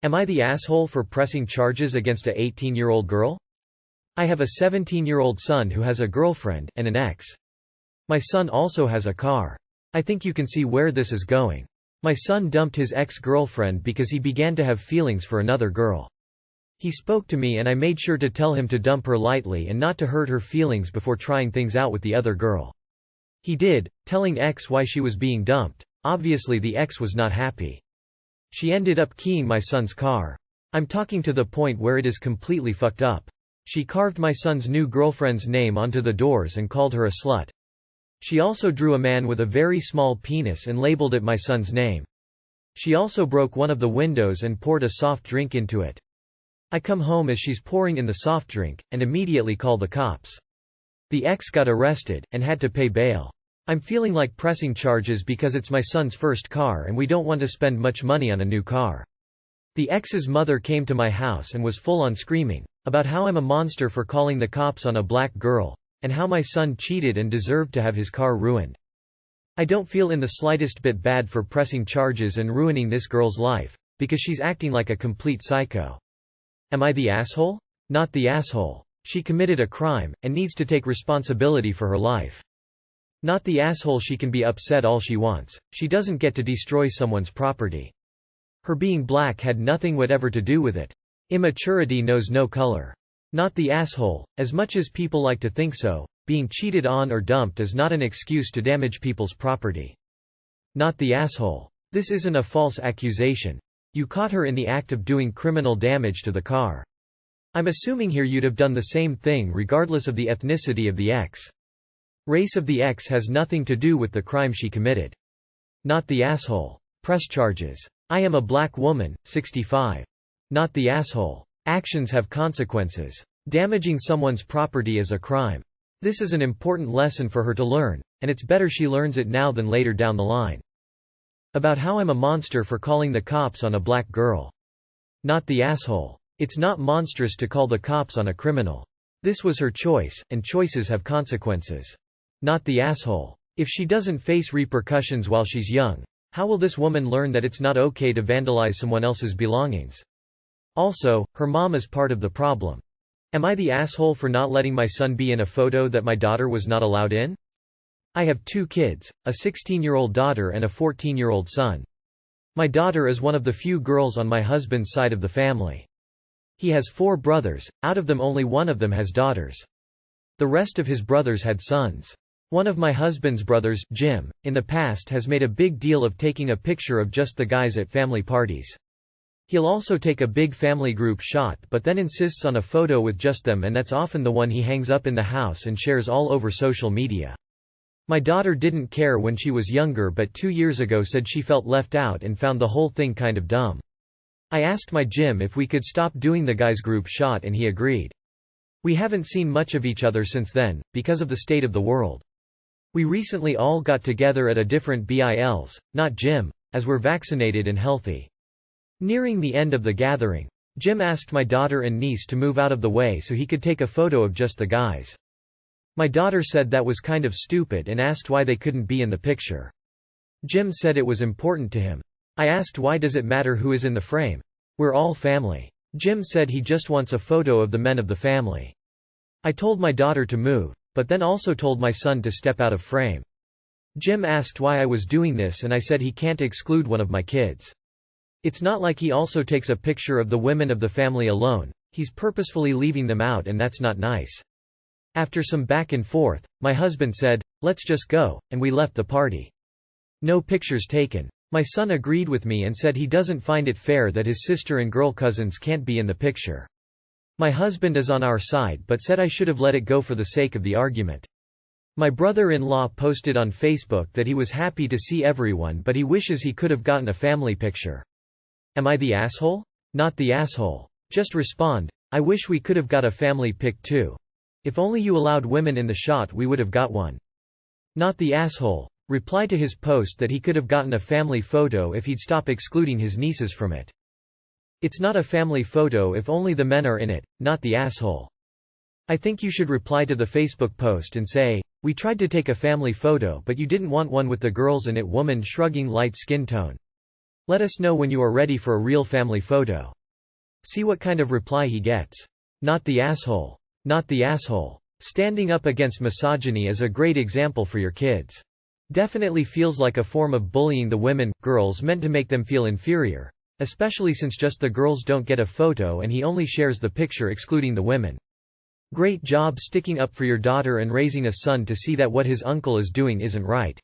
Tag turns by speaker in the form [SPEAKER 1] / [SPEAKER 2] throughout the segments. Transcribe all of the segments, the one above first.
[SPEAKER 1] Am I the asshole for pressing charges against a 18-year-old girl? I have a 17-year-old son who has a girlfriend and an ex. My son also has a car. I think you can see where this is going. My son dumped his ex-girlfriend because he began to have feelings for another girl. He spoke to me and I made sure to tell him to dump her lightly and not to hurt her feelings before trying things out with the other girl. He did, telling ex why she was being dumped. Obviously the ex was not happy. She ended up keying my son's car. I'm talking to the point where it is completely fucked up. She carved my son's new girlfriend's name onto the doors and called her a slut. She also drew a man with a very small penis and labeled it my son's name. She also broke one of the windows and poured a soft drink into it. I come home as she's pouring in the soft drink, and immediately call the cops. The ex got arrested, and had to pay bail. I'm feeling like pressing charges because it's my son's first car and we don't want to spend much money on a new car. The ex's mother came to my house and was full on screaming about how I'm a monster for calling the cops on a black girl, and how my son cheated and deserved to have his car ruined. I don't feel in the slightest bit bad for pressing charges and ruining this girl's life, because she's acting like a complete psycho. Am I the asshole? Not the asshole. She committed a crime, and needs to take responsibility for her life. Not the asshole. She can be upset all she wants, she doesn't get to destroy someone's property. Her being black had nothing whatever to do with it. Immaturity knows no color. Not the asshole. As much as people like to think so, being cheated on or dumped is not an excuse to damage people's property. Not the asshole. This isn't a false accusation. You caught her in the act of doing criminal damage to the car. I'm assuming here you'd have done the same thing regardless of the ethnicity of the ex. Race of the ex has nothing to do with the crime she committed. Not the asshole. Press charges. I am a black woman, 65. Not the asshole. Actions have consequences. Damaging someone's property is a crime. This is an important lesson for her to learn, and it's better she learns it now than later down the line. About how I'm a monster for calling the cops on a black girl. Not the asshole. It's not monstrous to call the cops on a criminal. This was her choice, and choices have consequences. Not the asshole. If she doesn't face repercussions while she's young, how will this woman learn that it's not okay to vandalize someone else's belongings? Also, her mom is part of the problem. Am I the asshole for not letting my son be in a photo that my daughter was not allowed in? I have 2 kids, a 16-year-old daughter and a 14-year-old son. My daughter is one of the few girls on my husband's side of the family. He has 4 brothers, out of them only one of them has daughters. The rest of his brothers had sons. One of my husband's brothers, Jim, in the past has made a big deal of taking a picture of just the guys at family parties. He'll also take a big family group shot but then insists on a photo with just them, and that's often the one he hangs up in the house and shares all over social media. My daughter didn't care when she was younger, but 2 years ago said she felt left out and found the whole thing kind of dumb. I asked my Jim if we could stop doing the guys group shot and he agreed. We haven't seen much of each other since then, because of the state of the world. We recently all got together at a different BILs, not Jim, as we're vaccinated and healthy. Nearing the end of the gathering, Jim asked my daughter and niece to move out of the way so he could take a photo of just the guys. My daughter said that was kind of stupid and asked why they couldn't be in the picture. Jim said it was important to him. I asked why does it matter who is in the frame? We're all family. Jim said he just wants a photo of the men of the family. I told my daughter to move, but then also told my son to step out of frame. Jim asked why I was doing this and I said he can't exclude one of my kids. It's not like he also takes a picture of the women of the family alone, he's purposefully leaving them out, and that's not nice. After some back and forth, my husband said, "Let's just go," and we left the party. No pictures taken. My son agreed with me and said he doesn't find it fair that his sister and girl cousins can't be in the picture. My husband is on our side but said I should have let it go for the sake of the argument. My brother-in-law posted on Facebook that he was happy to see everyone but he wishes he could have gotten a family picture. Am I the asshole? Not the asshole. Just respond, "I wish we could have got a family pic too. If only you allowed women in the shot we would have got one." Not the asshole. Reply to his post that he could have gotten a family photo if he'd stop excluding his nieces from it. It's not a family photo if only the men are in it, not the asshole. I think you should reply to the Facebook post and say, "We tried to take a family photo but you didn't want one with the girls in it." Woman shrugging light skin tone. Let us know when you are ready for a real family photo. See what kind of reply he gets. Not the asshole. Not the asshole. Standing up against misogyny is a great example for your kids. Definitely feels like a form of bullying the women, girls meant to make them feel inferior. Especially since just the girls don't get a photo and he only shares the picture excluding the women. Great job sticking up for your daughter and raising a son to see that what his uncle is doing isn't right.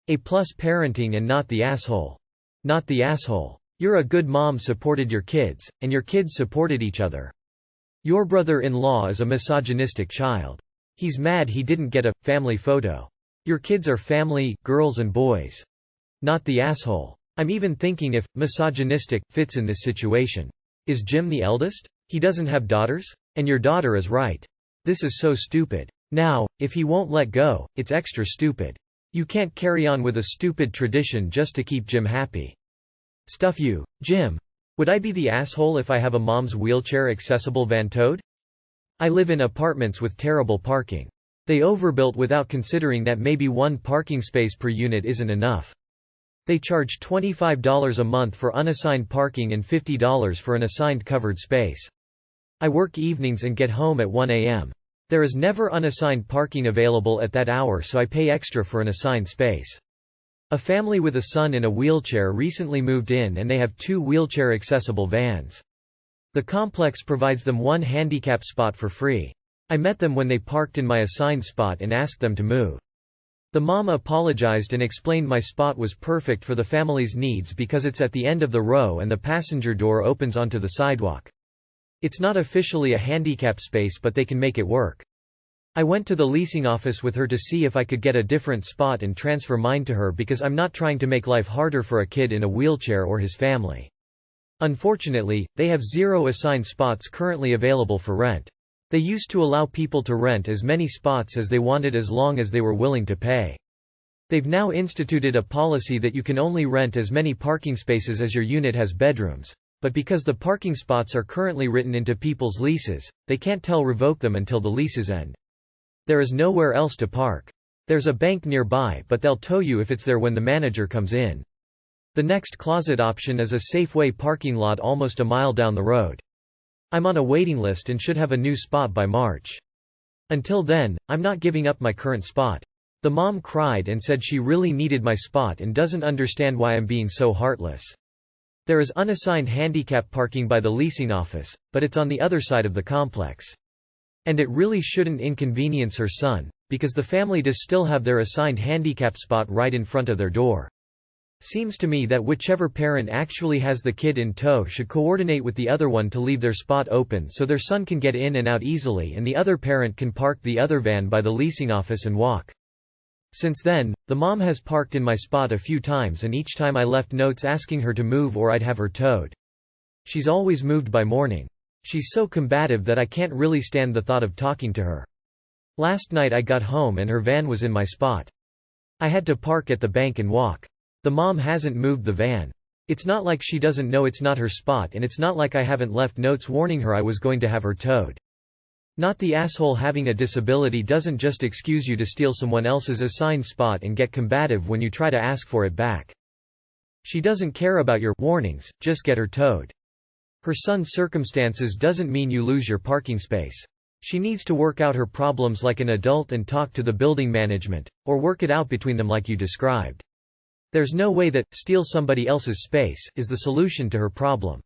[SPEAKER 1] A+ parenting and not the asshole. Not the asshole. You're a good mom, supported your kids, and your kids supported each other. Your brother-in-law is a misogynistic child. He's mad he didn't get a family photo. Your kids are family, girls and boys. Not the asshole. I'm even thinking if misogynistic fits in this situation. Is Jim the eldest? He doesn't have daughters? And your daughter is right. This is so stupid. Now, if he won't let go, it's extra stupid. You can't carry on with a stupid tradition just to keep Jim happy. Stuff you, Jim. Would I be the asshole if I have a mom's wheelchair accessible van towed? I live in apartments with terrible parking. They overbuilt without considering that maybe one parking space per unit isn't enough. They charge $25 a month for unassigned parking and $50 for an assigned covered space. I work evenings and get home at 1 a.m. There is never unassigned parking available at that hour, so I pay extra for an assigned space. A family with a son in a wheelchair recently moved in and they have 2 wheelchair-accessible vans. The complex provides them 1 handicap spot for free. I met them when they parked in my assigned spot and asked them to move. The mom apologized and explained my spot was perfect for the family's needs because it's at the end of the row and the passenger door opens onto the sidewalk. It's not officially a handicap space, but they can make it work. I went to the leasing office with her to see if I could get a different spot and transfer mine to her because I'm not trying to make life harder for a kid in a wheelchair or his family. Unfortunately, they have 0 assigned spots currently available for rent. They used to allow people to rent as many spots as they wanted as long as they were willing to pay. They've now instituted a policy that you can only rent as many parking spaces as your unit has bedrooms. But because the parking spots are currently written into people's leases, they can't revoke them until the leases end. There is nowhere else to park. There's a bank nearby, but they'll tow you if it's there when the manager comes in. The next closet option is a Safeway parking lot almost a mile down the road. I'm on a waiting list and should have a new spot by March. Until then, I'm not giving up my current spot. The mom cried and said she really needed my spot and doesn't understand why I'm being so heartless. There is unassigned handicap parking by the leasing office, but it's on the other side of the complex. And it really shouldn't inconvenience her son, because the family does still have their assigned handicap spot right in front of their door. Seems to me that whichever parent actually has the kid in tow should coordinate with the other one to leave their spot open so their son can get in and out easily and the other parent can park the other van by the leasing office and walk. Since then, the mom has parked in my spot a few times and each time I left notes asking her to move or I'd have her towed. She's always moved by morning. She's so combative that I can't really stand the thought of talking to her. Last night I got home and her van was in my spot. I had to park at the bank and walk. The mom hasn't moved the van. It's not like she doesn't know it's not her spot and it's not like I haven't left notes warning her I was going to have her towed. Not the asshole. Having a disability doesn't just excuse you to steal someone else's assigned spot and get combative when you try to ask for it back. She doesn't care about your warnings, just get her towed. Her son's circumstances doesn't mean you lose your parking space. She needs to work out her problems like an adult and talk to the building management, or work it out between them like you described. There's no way that steal somebody else's space is the solution to her problem.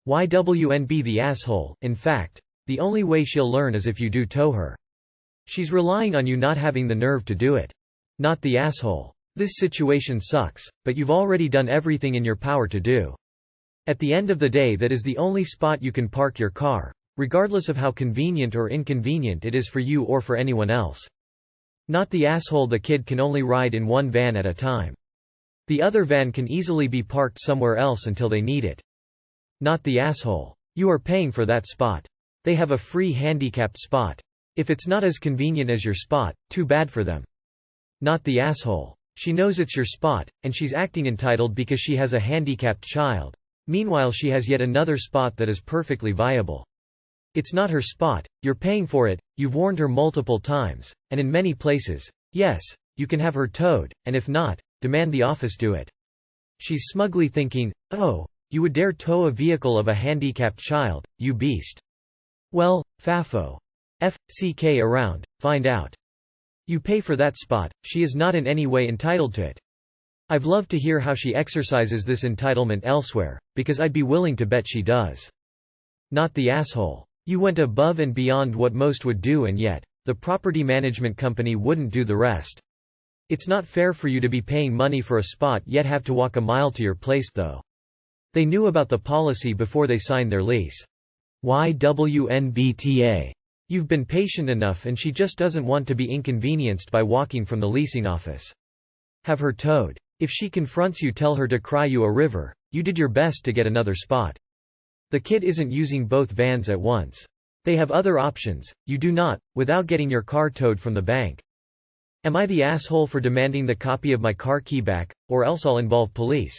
[SPEAKER 1] YWNB the asshole. In fact, the only way she'll learn is if you do tow her. She's relying on you not having the nerve to do it. Not the asshole. This situation sucks, but you've already done everything in your power to do. At the end of the day, that is the only spot you can park your car, regardless of how convenient or inconvenient it is for you or for anyone else. Not the asshole. The kid can only ride in one van at a time. The other van can easily be parked somewhere else until they need it. Not the asshole. You are paying for that spot. They have a free handicapped spot. If it's not as convenient as your spot, too bad for them. Not the asshole. She knows it's your spot, and she's acting entitled because she has a handicapped child. Meanwhile, she has yet another spot that is perfectly viable. It's not her spot, you're paying for it, you've warned her multiple times, and in many places, yes, you can have her towed, and if not, demand the office do it. She's smugly thinking, "Oh, you would dare tow a vehicle of a handicapped child, you beast. Well, Fafo. FCK around, find out. You pay for that spot, she is not in any way entitled to it." I've loved to hear how she exercises this entitlement elsewhere, because I'd be willing to bet she does. Not the asshole. You went above and beyond what most would do, and yet, the property management company wouldn't do the rest. It's not fair for you to be paying money for a spot yet have to walk a mile to your place though. They knew about the policy before they signed their lease. YWNBTA. You've been patient enough and she just doesn't want to be inconvenienced by walking from the leasing office. Have her towed. If she confronts you, tell her to cry you a river. You did your best to get another spot. The kid isn't using both vans at once. They have other options, you do not, without getting your car towed from the bank. Am I the asshole for demanding the copy of my car key back, or else I'll involve police?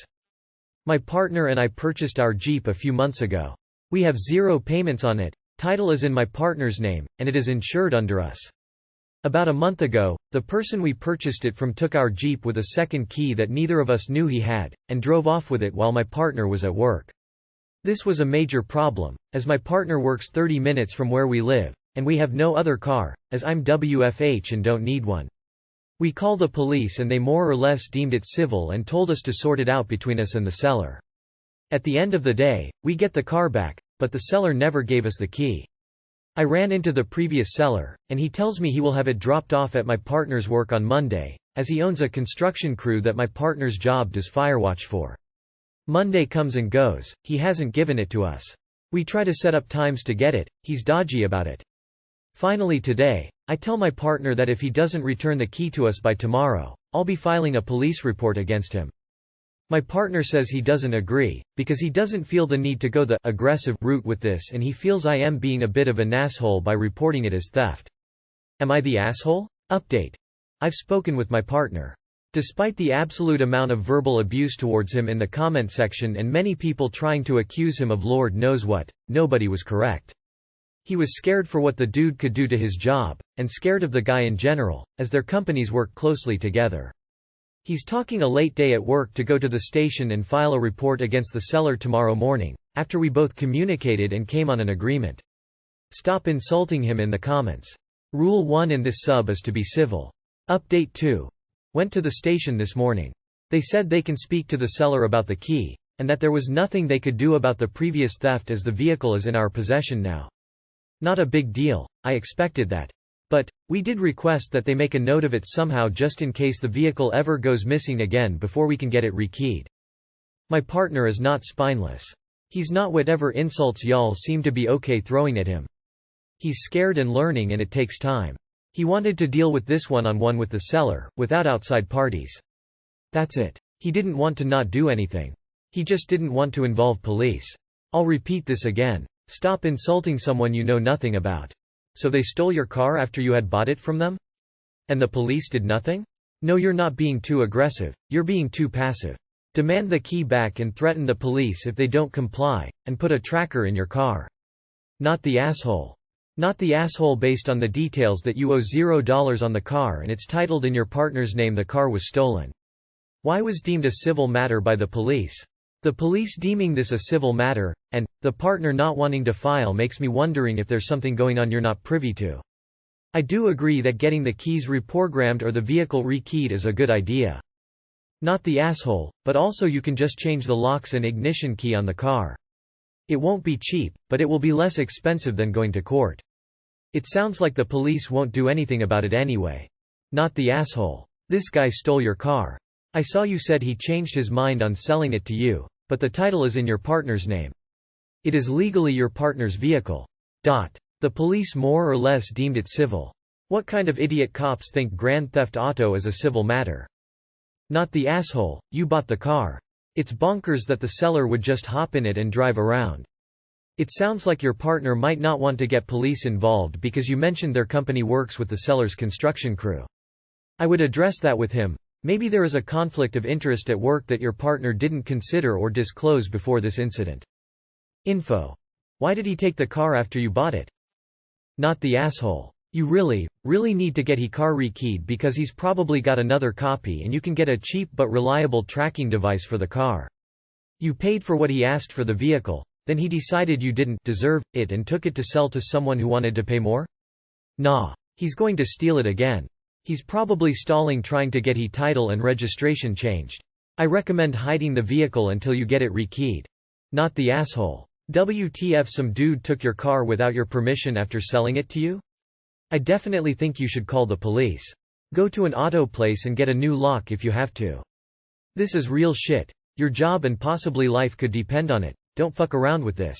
[SPEAKER 1] My partner and I purchased our Jeep a few months ago. We have 0 payments on it, title is in my partner's name, and it is insured under us. About a month ago, the person we purchased it from took our Jeep with a second key that neither of us knew he had, and drove off with it while my partner was at work. This was a major problem, as my partner works 30 minutes from where we live, and we have no other car, as I'm WFH and don't need one. We call the police and they more or less deemed it civil and told us to sort it out between us and the seller. At the end of the day, we get the car back, but the seller never gave us the key. I ran into the previous seller, and he tells me he will have it dropped off at my partner's work on Monday, as he owns a construction crew that my partner's job does firewatch for. Monday comes and goes, he hasn't given it to us. We try to set up times to get it, he's dodgy about it. Finally today, I tell my partner that if he doesn't return the key to us by tomorrow, I'll be filing a police report against him. My partner says he doesn't agree, because he doesn't feel the need to go the aggressive route with this and he feels I am being a bit of an asshole by reporting it as theft. Am I the asshole? Update. I've spoken with my partner. Despite the absolute amount of verbal abuse towards him in the comment section and many people trying to accuse him of Lord knows what, nobody was correct. He was scared for what the dude could do to his job, and scared of the guy in general, as their companies work closely together. He's talking a late day at work to go to the station and file a report against the seller tomorrow morning, after we both communicated and came on an agreement. Stop insulting him in the comments. Rule 1 in this sub is to be civil. Update 2. Went to the station this morning. They said they can speak to the seller about the key, and that there was nothing they could do about the previous theft as the vehicle is in our possession now. Not a big deal, I expected that. But, we did request that they make a note of it somehow just in case the vehicle ever goes missing again before we can get it rekeyed. My partner is not spineless. He's not whatever insults y'all seem to be okay throwing at him. He's scared and learning and it takes time. He wanted to deal with this one-on-one with the seller, without outside parties. That's it. He didn't want to not do anything. He just didn't want to involve police. I'll repeat this again. Stop insulting someone you know nothing about. So they stole your car after you had bought it from them? And the police did nothing? No, you're not being too aggressive, you're being too passive. Demand the key back and threaten the police if they don't comply, and put a tracker in your car. Not the asshole. Not the asshole based on the details that you owe $0 on the car and it's titled in your partner's name the car was stolen. Why was deemed a civil matter by the police? The police deeming this a civil matter, and the partner not wanting to file makes me wondering if there's something going on you're not privy to. I do agree that getting the keys reprogrammed or the vehicle rekeyed is a good idea. Not the asshole, but also you can just change the locks and ignition key on the car. It won't be cheap, but it will be less expensive than going to court. It sounds like the police won't do anything about it anyway. Not the asshole. This guy stole your car. I saw you said he changed his mind on selling it to you. But the title is in your partner's name. It is legally your partner's vehicle. The police more or less deemed it civil. What kind of idiot cops think Grand Theft Auto is a civil matter? Not the asshole, you bought the car. It's bonkers that the seller would just hop in it and drive around. It sounds like your partner might not want to get police involved because you mentioned their company works with the seller's construction crew. I would address that with him. Maybe there is a conflict of interest at work that your partner didn't consider or disclose before this incident. Info. Why did he take the car after you bought it? Not the asshole. You really need to get he car rekeyed because he's probably got another copy and you can get a cheap but reliable tracking device for the car. You paid for what he asked for the vehicle, then he decided you didn't deserve it and took it to sell to someone who wanted to pay more? Nah. He's going to steal it again. He's probably stalling trying to get he title and registration changed. I recommend hiding the vehicle until you get it rekeyed. Not the asshole. WTF, some dude took your car without your permission after selling it to you? I definitely think you should call the police. Go to an auto place and get a new lock if you have to. This is real shit. Your job and possibly life could depend on it. Don't fuck around with this.